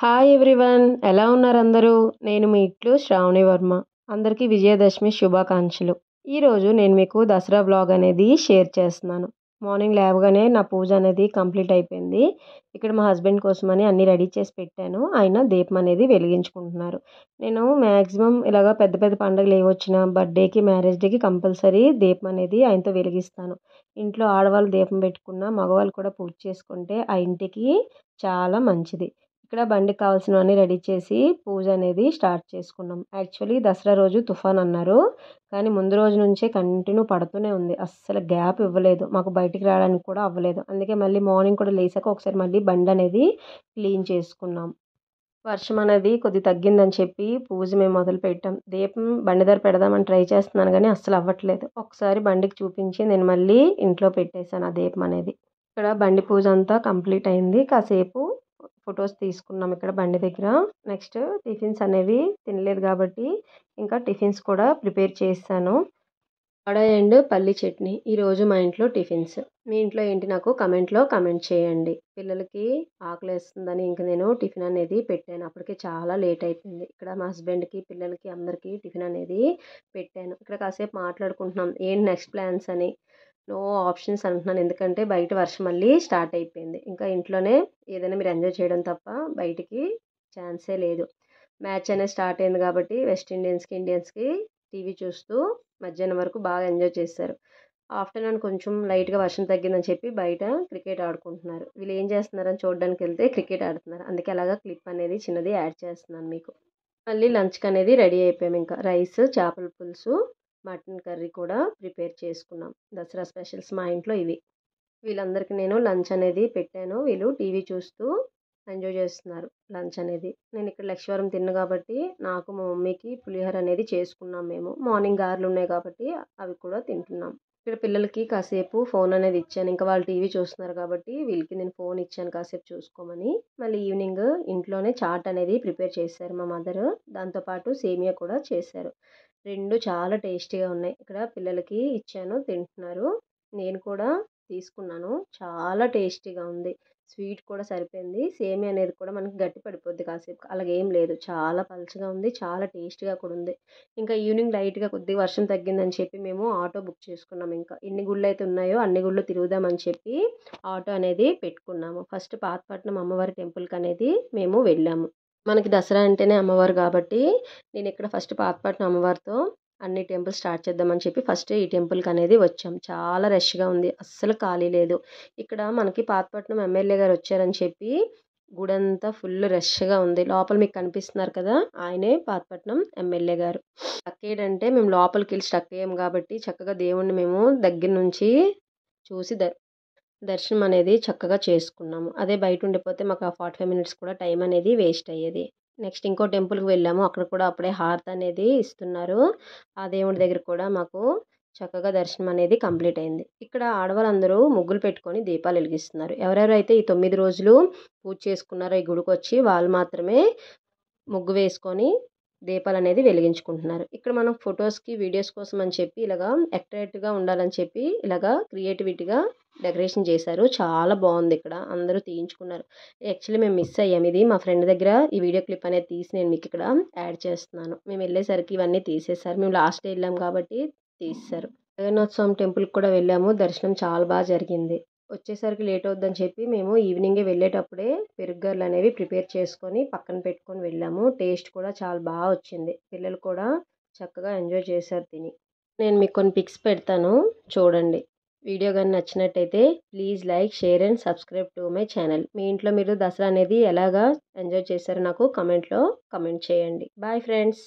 Hi everyone, ఎలా ఉన్నారు అందరూ? నేను మీ ఇట్లు శ్రావణి వర్మ. అందరికీ విజయదశమి శుభాకాంక్షలు. ఈరోజు నేను మీకు దసరా వ్లాగ్ అనేది షేర్ చేస్తున్నాను. మార్నింగ్ లేవగానే నా పూజ అనేది కంప్లీట్ అయిపోయింది. ఇక్కడ మా హస్బెండ్ కోసమని అన్నీ రెడీ చేసి పెట్టాను. ఆయన దీపం అనేది వెలిగించుకుంటున్నారు. నేను మ్యాక్సిమం ఇలాగ పెద్ద పెద్ద పండుగలు ఏవొచ్చినా బర్త్డేకి, మ్యారేజ్ డేకి కంపల్సరీ దీపం అనేది ఆయనతో వెలిగిస్తాను. ఇంట్లో ఆడవాళ్ళు దీపం పెట్టుకున్న మగవాళ్ళు కూడా పూజ చేసుకుంటే ఆ ఇంటికి చాలా మంచిది. ఇక్కడ బండికి కావాల్సినవన్నీ రెడీ చేసి పూజ అనేది స్టార్ట్ చేసుకున్నాం. యాక్చువల్లీ దసరా రోజు తుఫాన్ అన్నారు, కానీ ముందు రోజు నుంచే కంటిన్యూ పడుతూనే ఉంది. అస్సలు గ్యాప్ ఇవ్వలేదు, మాకు బయటికి రావడానికి కూడా అవ్వలేదు. అందుకే మళ్ళీ మార్నింగ్ కూడా లేసాక ఒకసారి మళ్ళీ బండి అనేది క్లీన్ చేసుకున్నాం. వర్షం అనేది కొద్ది తగ్గిందని చెప్పి పూజ మేము మొదలుపెట్టాం. దీపం బండి దగ్గర పెడదామని ట్రై చేస్తున్నాను కానీ అస్సలు అవ్వట్లేదు. ఒకసారి బండికి చూపించి నేను మళ్ళీ ఇంట్లో పెట్టేశాను ఆ దీపం అనేది. ఇక్కడ బండి పూజ అంతా కంప్లీట్ అయింది. కాసేపు ఫొటోస్ తీసుకున్నాం ఇక్కడ బండి దగ్గర. నెక్స్ట్ టిఫిన్స్ అనేవి తినలేదు కాబట్టి ఇంకా టిఫిన్స్ కూడా ప్రిపేర్ చేశాను. వడ అండ్ పల్లి చట్నీ ఈరోజు మా ఇంట్లో టిఫిన్స్. మీ ఇంట్లో ఏంటి నాకు కమెంట్లో కమెంట్ చేయండి. పిల్లలకి ఆకలేస్తుందని ఇంక నేను టిఫిన్ అనేది పెట్టాను. అప్పటికే చాలా లేట్ అయిపోయింది. ఇక్కడ మా హస్బెండ్కి, పిల్లలకి అందరికీ టిఫిన్ అనేది పెట్టాను. ఇక్కడ కాసేపు మాట్లాడుకుంటున్నాం ఏంటి నెక్స్ట్ ప్లాన్స్ అని. నో ఆప్షన్స్ అంటున్నాను, ఎందుకంటే బయట వర్షం మళ్ళీ స్టార్ట్ అయిపోయింది. ఇంకా ఇంట్లోనే ఏదైనా మీరు ఎంజాయ్ చేయడం తప్ప బయటికి ఛాన్సే లేదు. మ్యాచ్ అనేది స్టార్ట్ అయింది కాబట్టి వెస్ట్ ఇండియన్స్కి, ఇండియన్స్కి టీవీ చూస్తూ మధ్యాహ్నం వరకు బాగా ఎంజాయ్ చేశారు. ఆఫ్టర్నూన్ కొంచెం లైట్గా వర్షం తగ్గిందని చెప్పి బయట క్రికెట్ ఆడుకుంటున్నారు. వీళ్ళు ఏం చేస్తున్నారని చూడడానికి వెళ్తే క్రికెట్ ఆడుతున్నారు. అందుకే అలాగా క్లిప్ అనేది చిన్నది యాడ్ చేస్తున్నాను మీకు. మళ్ళీ లంచ్కి అనేది రెడీ అయిపోయాము. ఇంకా రైస్, చేపల పులుసు, మటన్ కర్రీ కూడా ప్రిపేర్ చేసుకున్నాం. దసరా స్పెషల్స్ మా ఇంట్లో ఇవి. వీళ్ళందరికీ నేను లంచ్ అనేది పెట్టాను. వీళ్ళు టీవీ చూస్తూ ఎంజాయ్ చేస్తున్నారు లంచ్ అనేది. నేను ఇక్కడ లక్ష్మీవారం తిన్నా కాబట్టి నాకు, మా మమ్మీకి పులిహోర అనేది చేసుకున్నాం మేము. మార్నింగ్ గారెలు ఉన్నాయి కాబట్టి అవి కూడా తింటున్నాం. ఇక్కడ పిల్లలకి కాసేపు ఫోన్ అనేది ఇచ్చాను. ఇంకా వాళ్ళు టీవీ చూస్తున్నారు కాబట్టి వీళ్ళకి నేను ఫోన్ ఇచ్చాను కాసేపు చూసుకోమని. మళ్ళీ ఈవినింగ్ ఇంట్లోనే చాట్ అనేది ప్రిపేర్ చేశారు మా మదర్. దాంతోపాటు సేమియా కూడా చేశారు. రెండు చాలా టేస్టీగా ఉన్నాయి. ఇక్కడ పిల్లలకి ఇచ్చాను, తింటున్నారు. నేను కూడా తీసుకున్నాను. చాలా టేస్టీగా ఉంది. స్వీట్ కూడా సరిపోయింది. సేమియా అనేది కూడా మనకి గట్టి పడిపోద్ది కాసేపు, అలాగేం లేదు. చాలా పలుచగా ఉంది, చాలా టేస్టీగా కూడా ఉంది. ఇంకా ఈవినింగ్ లైట్గా కొద్దిగా వర్షం తగ్గిందని చెప్పి మేము ఆటో బుక్ చేసుకున్నాం. ఇంకా ఎన్ని గుళ్ళు అయితే ఉన్నాయో అన్ని గుళ్ళు తిరుగుదామని చెప్పి ఆటో అనేది పెట్టుకున్నాము. ఫస్ట్ పాతపట్నం అమ్మవారి టెంపుల్కి అనేది మేము వెళ్ళాము. మనకి దసరా అంటేనే అమ్మవారు కాబట్టి నేను ఇక్కడ ఫస్ట్ పాతపట్నం అమ్మవారితో అన్ని టెంపుల్స్ స్టార్ట్ చేద్దామని చెప్పి ఫస్ట్ ఈ టెంపుల్కి అనేది వచ్చాం. చాలా రష్గా ఉంది, అస్సలు ఖాళీ లేదు. ఇక్కడ మనకి పాతపట్నం ఎమ్మెల్యే గారు వచ్చారని చెప్పి గుడంతా ఫుల్ రష్గా ఉంది. లోపల మీకు కనిపిస్తున్నారు కదా, ఆయనే పాతపట్నం ఎమ్మెల్యే గారు. స్టక్ అంటే మేము లోపలికి వెళ్ళి స్టక్ అయ్యాం కాబట్టి చక్కగా దేవుణ్ణి మేము దగ్గర నుంచి చూసి దర్శనం అనేది చక్కగా చేసుకున్నాము. అదే బయట ఉండిపోతే మాకు ఆ 45 మినిట్స్ కూడా టైం అనేది వేస్ట్ అయ్యేది. నెక్స్ట్ ఇంకో టెంపుల్కి వెళ్ళాము. అక్కడ కూడా అప్పుడే హారతి అనేది ఇస్తున్నారు. ఆ దేవుడి దగ్గర కూడా మాకు చక్కగా దర్శనం అనేది కంప్లీట్ అయింది. ఇక్కడ ఆడవాళ్ళందరూ ముగ్గులు పెట్టుకొని దీపాలు వెలిగిస్తున్నారు. ఎవరెవరైతే ఈ 9 రోజులు పూజ చేసుకున్నారో ఈ గుడికి వచ్చి వాళ్ళు మాత్రమే ముగ్గు వేసుకొని దీపాలు అనేది వెలిగించుకుంటున్నారు. ఇక్కడ మనం ఫొటోస్కి, వీడియోస్ కోసం అని చెప్పి ఇలాగా అట్రాక్టివ్గా ఉండాలని చెప్పి ఇలాగా క్రియేటివిటీగా డెకరేషన్ చేశారు. చాలా బాగుంది. ఇక్కడ అందరూ తీయించుకున్నారు. యాక్చువల్లీ మేము మిస్ అయ్యాము. ఇది మా ఫ్రెండ్ దగ్గర ఈ వీడియో క్లిప్ అనేది తీసి నేను మీకు ఇక్కడ యాడ్ చేస్తున్నాను. మేము వెళ్ళేసరికి ఇవన్నీ తీసేశారు. మేము లాస్ట్ డే వెళ్ళాము కాబట్టి తీసేశారు. జగన్నాథస్వామి టెంపుల్కి కూడా వెళ్ళాము. దర్శనం చాలా బాగా జరిగింది. వచ్చేసరికి లేట్ అవుద్దని చెప్పి మేము ఈవినింగే వెళ్ళేటప్పుడే పెరుగర్లు అనేవి ప్రిపేర్ చేసుకొని పక్కన పెట్టుకొని వెళ్ళాము. టేస్ట్ కూడా చాలా బాగా వచ్చింది. పిల్లలు కూడా చక్కగా ఎంజాయ్ చేశారు తిని. నేను మీకు కొన్ని పిక్స్ పెడతాను, చూడండి. వీడియో కానీ నచ్చినట్టయితే please like, share and subscribe to my channel. మీ ఇంట్లో మీరు దసరా అనేది ఎలాగా ఎంజాయ్ చేశారో నాకు కమెంట్లో కమెంట్ చేయండి. Bye friends.